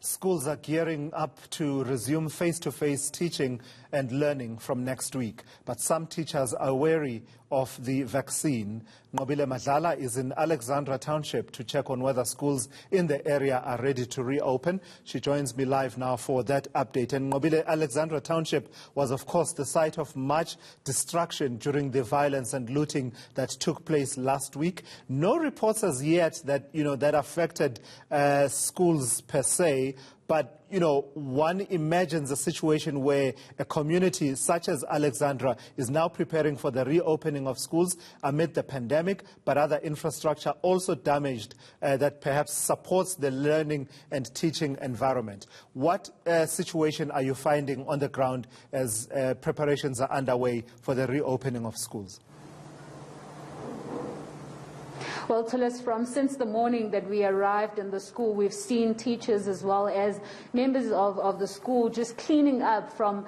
Schools are gearing up to resume face-to-face teaching and learning from next week. But some teachers are wary of the vaccine. Nqobile Madlala is in Alexandra Township to check on whether schools in the area are ready to reopen. She joins me live now for that update. And Nqobile, Alexandra Township was, of course, the site of much destruction during the violence and looting that took place last week. No reports as yet that, that affected schools per se. But, one imagines a situation where a community such as Alexandra is now preparing for the reopening of schools amid the pandemic, but other infrastructure also damaged that perhaps supports the learning and teaching environment. What situation are you finding on the ground as preparations are underway for the reopening of schools? Well, Tulis, since the morning that we arrived in the school, we've seen teachers as well as members of the school just cleaning up from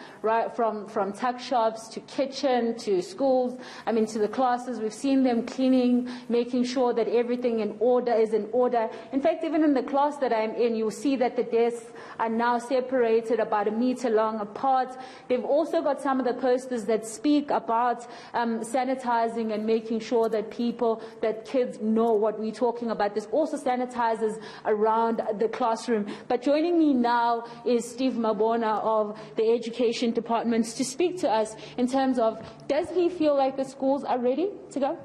tuck shops to kitchen to schools, to the classes. We've seen them cleaning, making sure that everything is in order. In fact, even in the class that I'm in, you'll see that the desks are now separated about 1 meter long apart. They've also got some of the posters that speak about sanitizing and making sure that kids know what we're talking about. There's also sanitizers around the classroom. But joining me now is Steve Mabona of the Education Department to speak to us in terms of, does he feel like the schools are ready to go?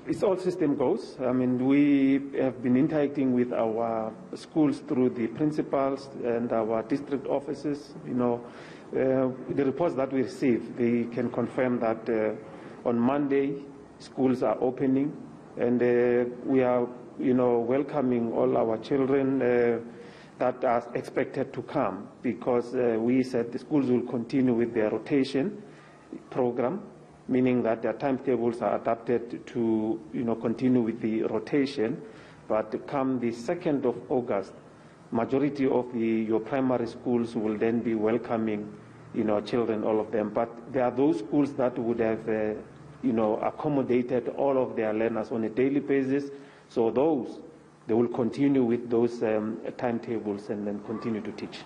It's all system goes. We have been interacting with our schools through the principals and our district offices. The reports that we receive, they can confirm that on Monday schools are opening, and we are, welcoming all our children that are expected to come, because we said the schools will continue with their rotation program, meaning that their timetables are adapted to, continue with the rotation. But come the 2nd of August, majority of your primary schools will then be welcoming, children, all of them. But there are those schools that would have accommodated all of their learners on a daily basis. So they will continue with those timetables and then continue to teach.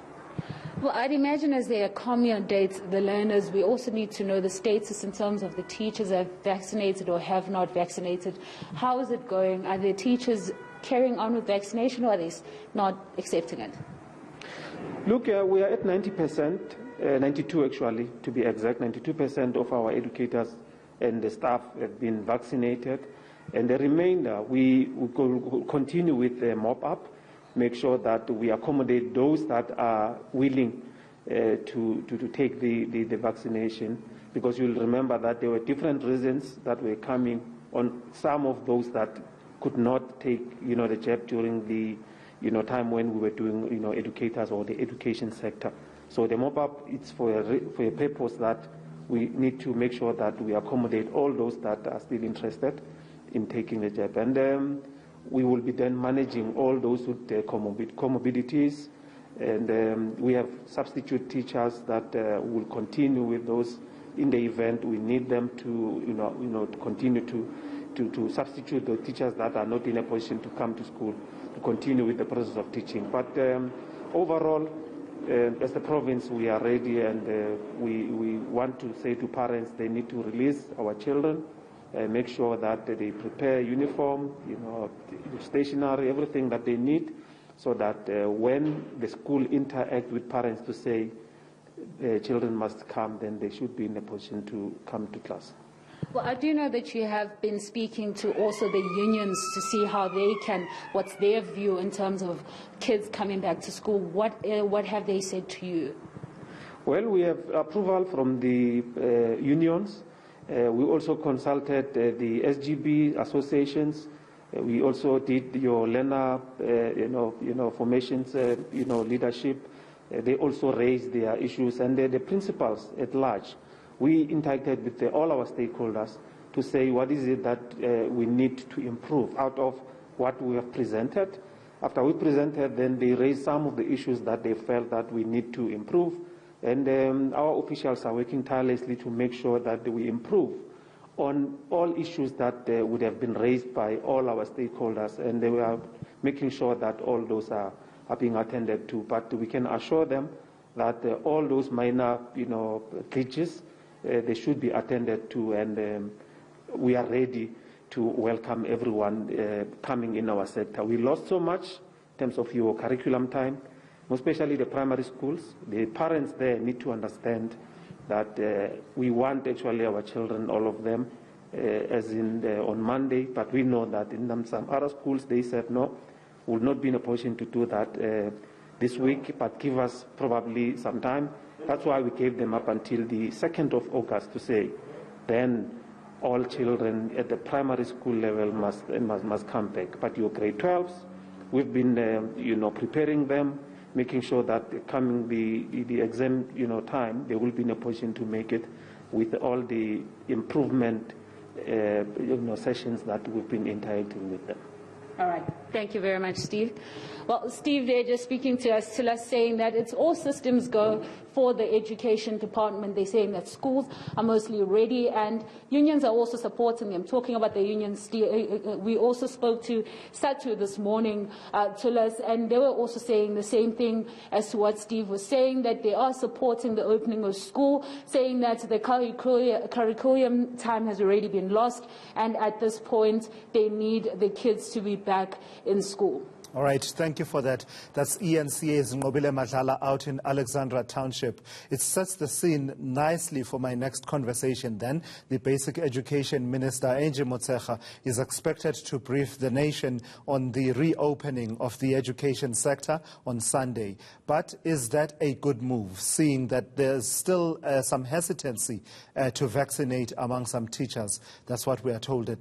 Well, I'd imagine as they accommodate the learners, we also need to know the status in terms of the teachers have vaccinated or have not vaccinated. How is it going? Are the teachers carrying on with vaccination, or are they not accepting it? Look, we are at 90%, 92 actually, to be exact. 92% of our educators and the staff have been vaccinated, and the remainder we will continue with the mop-up, make sure that we accommodate those that are willing to take the vaccination, because you'll remember that there were different reasons that were coming on some of those that could not take the jab during the time when we were doing educators or the education sector. So the mop-up, it's for a purpose that we need to make sure that we accommodate all those that are still interested in taking the jab. And we will be then managing all those with comorbidities. And we have substitute teachers that will continue with those in the event we need them to, to continue to substitute the teachers that are not in a position to come to school, to continue with the process of teaching. But overall, as the province, we are ready, and we want to say to parents they need to release our children, make sure that they prepare uniform, stationery, everything that they need, so that when the school interact with parents to say children must come, then they should be in a position to come to class. Well, I do know that you have been speaking to also the unions to see how they can, what's their view in terms of kids coming back to school. What have they said to you? Well, we have approval from the unions. We also consulted the SGB associations. We also did your learner, formations, leadership. They also raised their issues, and the principals at large. We interacted with all our stakeholders to say what is it that we need to improve out of what we have presented. After we presented, then they raised some of the issues that they felt that we need to improve. And our officials are working tirelessly to make sure that we improve on all issues that would have been raised by all our stakeholders. And they are making sure that all those are are being attended to. But we can assure them that all those minor, glitches, they should be attended to, and we are ready to welcome everyone coming in our sector. We lost so much in terms of your curriculum time, especially the primary schools. The parents there need to understand that we want actually our children, all of them, as in on Monday, but we know that in some other schools they said no, will not be in a position to do that this week, but give us probably some time. That's why we gave them up until the 2nd of August to say, then all children at the primary school level must come back. But your grade 12s, we've been preparing them, making sure that coming the exam time, they will be in a position to make it with all the improvement sessions that we've been interacting with them. All right. Thank you very much, Steve. Well, Steve there just speaking to us, saying that it's all systems go for the education department. They're saying that schools are mostly ready and unions are also supporting them. Talking about the unions, we also spoke to SATU this morning, and they were also saying the same thing as to what Steve was saying, that they are supporting the opening of school, saying that the curriculum time has already been lost, and at this point they need the kids to be back in school. All right, thank you for that. That's eNCA's Nqobile Madlala out in Alexandra Township. It sets the scene nicely for my next conversation then. The Basic Education Minister, Angie Motshekga, is expected to brief the nation on the reopening of the education sector on Sunday. But is that a good move, seeing that there's still some hesitancy to vaccinate among some teachers? That's what we are told at